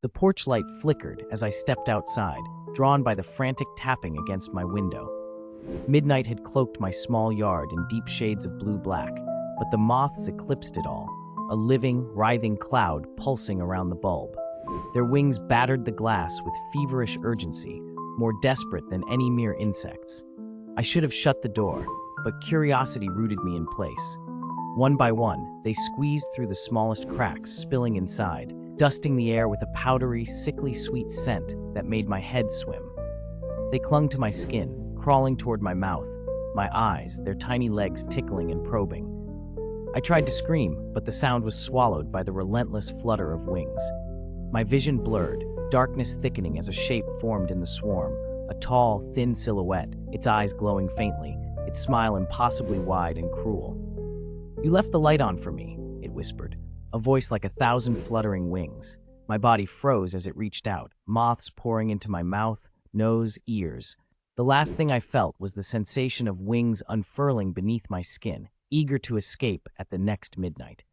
The porch light flickered as I stepped outside, drawn by the frantic tapping against my window. Midnight had cloaked my small yard in deep shades of blue-black, but the moths eclipsed it all, a living, writhing cloud pulsing around the bulb. Their wings battered the glass with feverish urgency, more desperate than any mere insects. I should have shut the door, but curiosity rooted me in place. One by one, they squeezed through the smallest cracks, spilling inside, dusting the air with a powdery, sickly sweet scent that made my head swim. They clung to my skin, crawling toward my mouth, my eyes, their tiny legs tickling and probing. I tried to scream, but the sound was swallowed by the relentless flutter of wings. My vision blurred, darkness thickening as a shape formed in the swarm, a tall, thin silhouette, its eyes glowing faintly, its smile impossibly wide and cruel. "You left the light on for me," it whispered, a voice like 1,000 fluttering wings. My body froze as it reached out, moths pouring into my mouth, nose, ears. The last thing I felt was the sensation of wings unfurling beneath my skin, eager to escape at the next midnight.